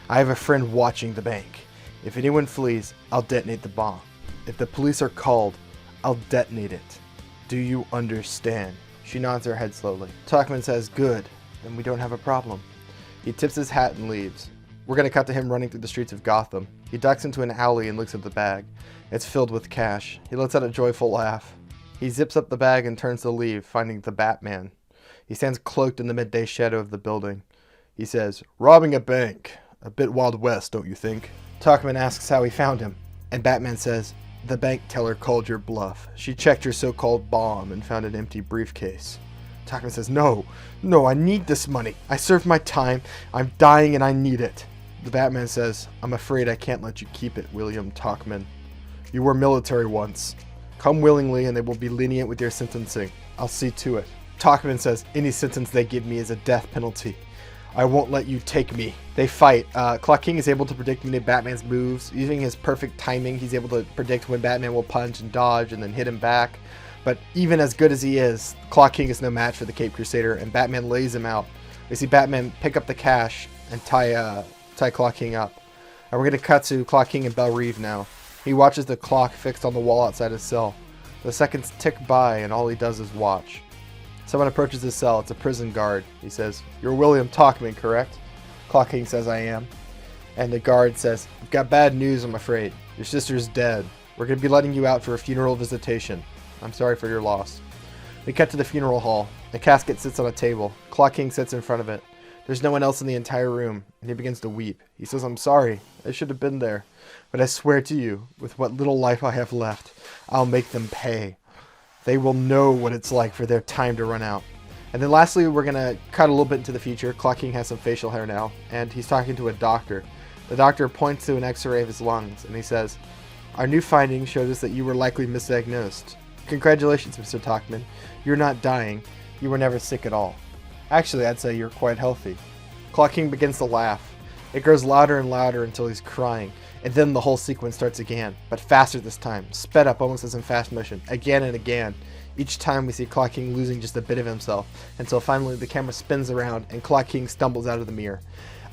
I have a friend watching the bank. If anyone flees, I'll detonate the bomb. If the police are called, I'll detonate it. Do you understand?" She nods her head slowly. Talkman says, "Good, then we don't have a problem." He tips his hat and leaves. We're going to cut to him running through the streets of Gotham. He ducks into an alley and looks at the bag. It's filled with cash. He lets out a joyful laugh. He zips up the bag and turns to leave, finding the Batman. He stands cloaked in the midday shadow of the building. He says, "Robbing a bank. A bit Wild West, don't you think?" Talkman asks how he found him, and Batman says, "The bank teller called your bluff. She checked your so-called bomb and found an empty briefcase." Talkman says, No, I need this money. I served my time. I'm dying and I need it." The Batman says, "I'm afraid I can't let you keep it, William Talkman. You were military once. Come willingly and they will be lenient with your sentencing. I'll see to it." Talkman says, any sentence they give me is a death penalty. I won't let you take me. They fight. Clock King is able to predict many of Batman's moves. Using his perfect timing, he's able to predict when Batman will punch and dodge and then hit him back. But even as good as he is, Clock King is no match for the Cape Crusader, and Batman lays him out. We see Batman pick up the cash and tie Clock King up. And we're going to cut to Clock King and Belle Reve now. He watches the clock fixed on the wall outside his cell. The seconds tick by, and all he does is watch. Someone approaches his cell. It's a prison guard. He says, "You're William Talkman, correct?" Clock King says, "I am." And the guard says, "I've got bad news, I'm afraid. Your sister's dead. We're going to be letting you out for a funeral visitation. I'm sorry for your loss." We cut to the funeral hall. The casket sits on a table. Clock King sits in front of it. There's no one else in the entire room, and he begins to weep. He says, "I'm sorry. I should have been there. But I swear to you, with what little life I have left, I'll make them pay. They will know what it's like for their time to run out." And then lastly, we're going to cut a little bit into the future. Clock King has some facial hair now, and he's talking to a doctor. The doctor points to an x-ray of his lungs, and he says, "Our new findings showed us that you were likely misdiagnosed. Congratulations, Mr. Talkman. You're not dying. You were never sick at all. Actually, I'd say you're quite healthy." Clock King begins to laugh. It grows louder and louder until he's crying. And then the whole sequence starts again, but faster this time, sped up almost as in fast motion, again and again. Each time we see Clock King losing just a bit of himself, until finally the camera spins around and Clock King stumbles out of the mirror.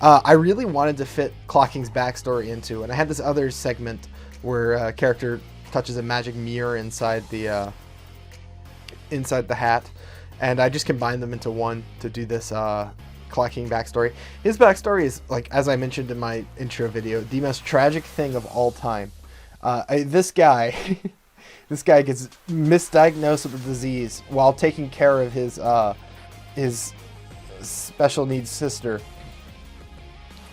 I really wanted to fit Clock King's backstory into, and I had this other segment where a character touches a magic mirror inside the hat, and I just combined them into one to do this Clock King backstory. His backstory is, like, as I mentioned in my intro video, the most tragic thing of all time. This guy gets misdiagnosed with a disease while taking care of his special needs sister,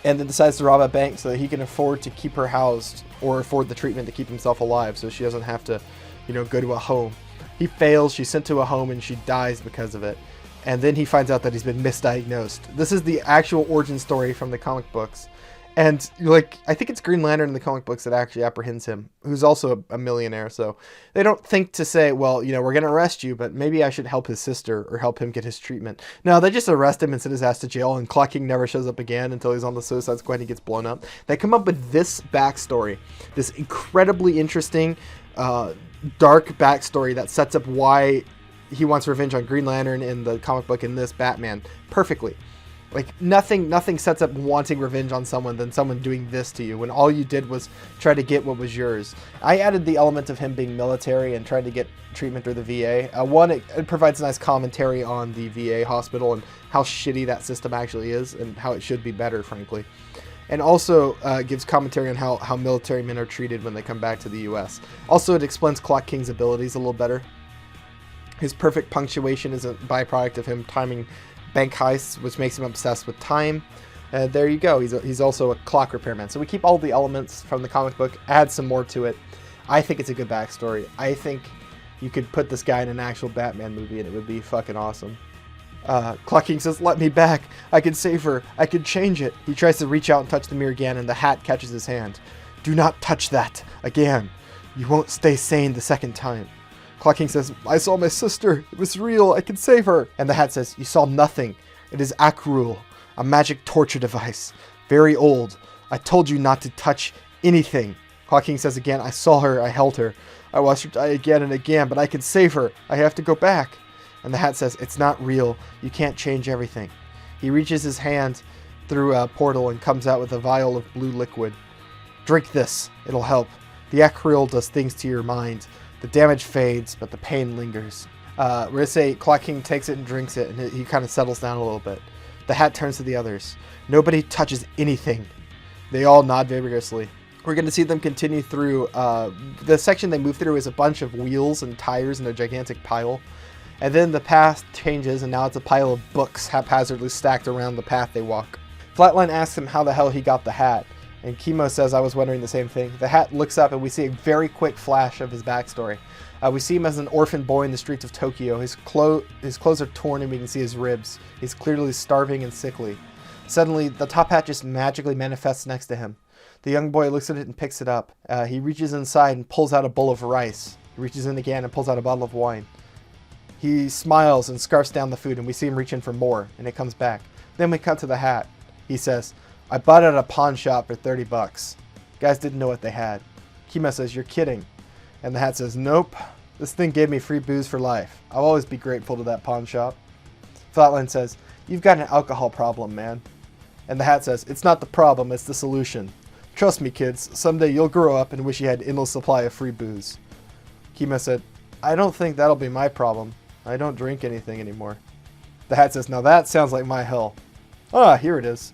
and then decides to rob a bank so that he can afford to keep her housed or afford the treatment to keep himself alive, so she doesn't have to, go to a home. He fails. She's sent to a home and she dies because of it. And then he finds out that he's been misdiagnosed. This is the actual origin story from the comic books. And, I think it's Green Lantern in the comic books that actually apprehends him, who's also a millionaire. So they don't think to say, well, we're going to arrest you, but maybe I should help his sister or help him get his treatment. No, they just arrest him and send his ass to jail, and Clock King never shows up again until he's on the Suicide Squad and he gets blown up. They come up with this backstory, this incredibly interesting, dark backstory that sets up why he wants revenge on Green Lantern in the comic book and this Batman perfectly. Like, nothing sets up wanting revenge on someone than someone doing this to you when all you did was try to get what was yours. I added the element of him being military and trying to get treatment through the VA. It provides a nice commentary on the VA hospital and how shitty that system actually is and how it should be better, frankly. And also gives commentary on how military men are treated when they come back to the U.S. Also, it explains Clock King's abilities a little better. His perfect punctuation is a byproduct of him timing bank heists, which makes him obsessed with time. There you go. He's also a clock repairman. So we keep all the elements from the comic book, add some more to it. I think it's a good backstory. I think you could put this guy in an actual Batman movie and it would be fucking awesome. Clock King says, "Let me back. I can save her. I can change it." He tries to reach out and touch the mirror again, and the hat catches his hand. "Do not touch that again. You won't stay sane the second time." Clock King says, "I saw my sister. It was real. I can save her." And the hat says, "You saw nothing. It is Akrul, a magic torture device. Very old. I told you not to touch anything." Clock King says again, "I saw her. I held her. I watched her die again and again, but I can save her. I have to go back." And the hat says, "It's not real. You can't change everything." He reaches his hand through a portal and comes out with a vial of blue liquid. "Drink this. It'll help. The Akril does things to your mind. The damage fades, but the pain lingers." We're going to say Clock King takes it and drinks it, and he kind of settles down a little bit. The hat turns to the others. "Nobody touches anything." They all nod vigorously. We're going to see them continue through. The section they move through is a bunch of wheels and tires in a gigantic pile. And then the path changes, and now it's a pile of books haphazardly stacked around the path they walk. Flatline asks him how the hell he got the hat, and Chemo says, "I was wondering the same thing." The hat looks up, and we see a very quick flash of his backstory. We see him as an orphan boy in the streets of Tokyo. His clothes are torn, and we can see his ribs. He's clearly starving and sickly. Suddenly, the top hat just magically manifests next to him. The young boy looks at it and picks it up. He reaches inside and pulls out a bowl of rice. He reaches in again and pulls out a bottle of wine. He smiles and scarfs down the food, and we see him reach in for more, and it comes back. Then we cut to the hat. He says, I bought it at a pawn shop for $30. Guys didn't know what they had. Kimo says, you're kidding. And the hat says, nope. This thing gave me free booze for life. I'll always be grateful to that pawn shop. Flatline says, you've got an alcohol problem, man. And the hat says, it's not the problem, it's the solution. Trust me, kids, someday you'll grow up and wish you had endless supply of free booze. Kimo said, I don't think that'll be my problem. I don't drink anything anymore. The hat says, now that sounds like my hell. Ah, here it is.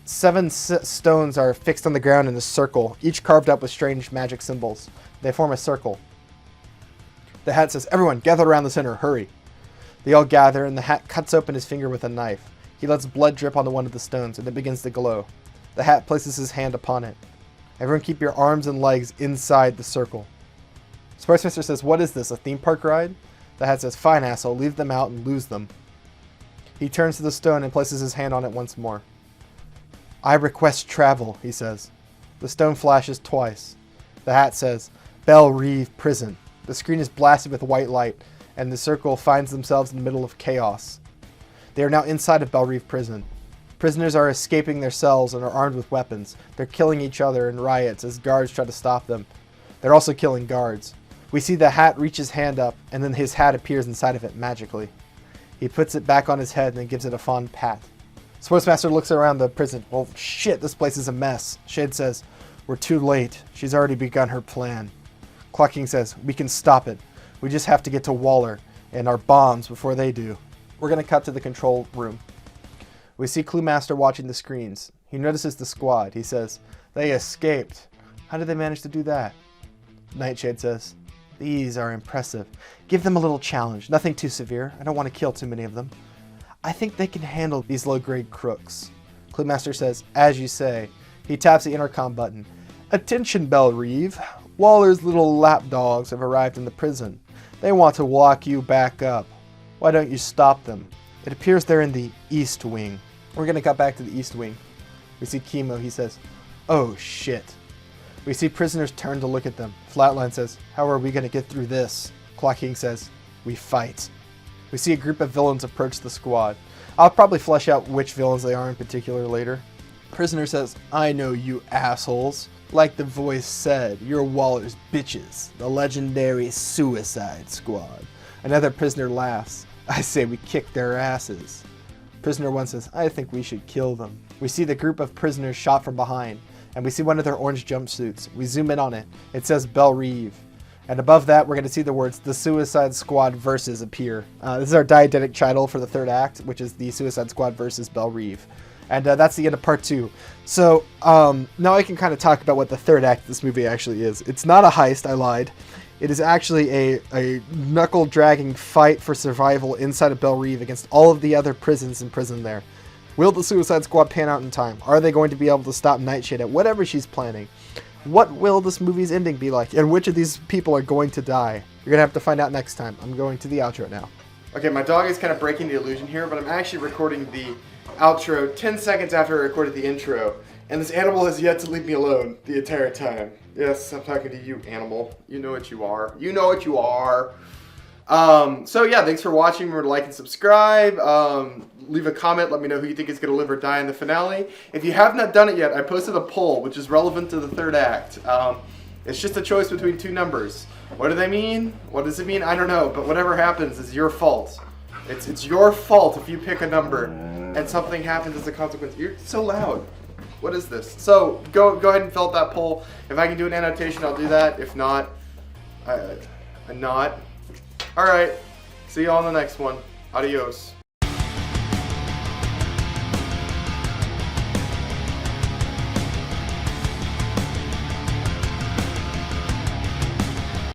7 stones are fixed on the ground in a circle, each carved up with strange magic symbols. They form a circle. The hat says, everyone, gather around the center, hurry. They all gather, and the hat cuts open his finger with a knife. He lets blood drip onto one of the stones, and it begins to glow. The hat places his hand upon it. Everyone keep your arms and legs inside the circle. Sportsmaster says, what is this, a theme park ride? The hat says, fine, asshole, leave them out and lose them. He turns to the stone and places his hand on it once more. I request travel, he says. The stone flashes twice. The hat says, Belle Reve Prison. The screen is blasted with white light, and the circle finds themselves in the middle of chaos. They are now inside of Belle Reve Prison. Prisoners are escaping their cells and are armed with weapons. They're killing each other in riots as guards try to stop them. They're also killing guards. We see the hat reach his hand up, and then his hat appears inside of it magically. He puts it back on his head and then gives it a fond pat. Sportsmaster looks around the prison. Well, shit, this place is a mess. Shade says, we're too late. She's already begun her plan. Clock King says, we can stop it. We just have to get to Waller and our bombs before they do. We're going to cut to the control room. We see Clue Master watching the screens. He notices the squad. He says, they escaped. How did they manage to do that? Nightshade says, these are impressive. Give them a little challenge. Nothing too severe. I don't want to kill too many of them. I think they can handle these low-grade crooks. Clue Master says, as you say. He taps the intercom button. Attention, Belle Reve. Waller's little lapdogs have arrived in the prison. They want to lock you back up. Why don't you stop them? It appears they're in the East Wing. We're going to cut back to the East Wing. We see Kimo. He says, oh shit. We see prisoners turn to look at them. Flatline says, how are we going to get through this? Clock King says, we fight. We see a group of villains approach the squad. I'll probably flesh out which villains they are in particular later. Prisoner says, I know you assholes. Like the voice said, you're Waller's bitches, the legendary Suicide Squad. Another prisoner laughs. I say we kick their asses. Prisoner 1 says, I think we should kill them. We see the group of prisoners shot from behind, and we see one of their orange jumpsuits. We zoom in on it. It says Belle Reve. And above that, we're going to see the words, The Suicide Squad Versus appear. This is our diegetic title for the third act, which is The Suicide Squad Versus Belle Reve. And that's the end of part 2. So now I can kind of talk about what the third act of this movie actually is. It's not a heist, I lied. It is actually a knuckle-dragging fight for survival inside of Belle Reve against all of the other prisons in prison there. Will the Suicide Squad pan out in time? Are they going to be able to stop Nightshade at whatever she's planning? What will this movie's ending be like? And which of these people are going to die? You're going to have to find out next time. I'm going to the outro now. Okay, my dog is kind of breaking the illusion here, but I'm actually recording the outro 10 seconds after I recorded the intro. And this animal has yet to leave me alone the entire time. Yes, I'm talking to you, animal. You know what you are. You know what you are. So yeah, thanks for watching. Remember to like and subscribe. Leave a comment. Let me know who you think is going to live or die in the finale. If you have not done it yet, I posted a poll, which is relevant to the third act. It's just a choice between 2 numbers. What do they mean? What does it mean? I don't know. But whatever happens is your fault. It's your fault if you pick a number and something happens as a consequence. You're so loud. What is this? So go ahead and fill out that poll. If I can do an annotation, I'll do that. If not, I'm not. All right. See you all on the next one. Adios.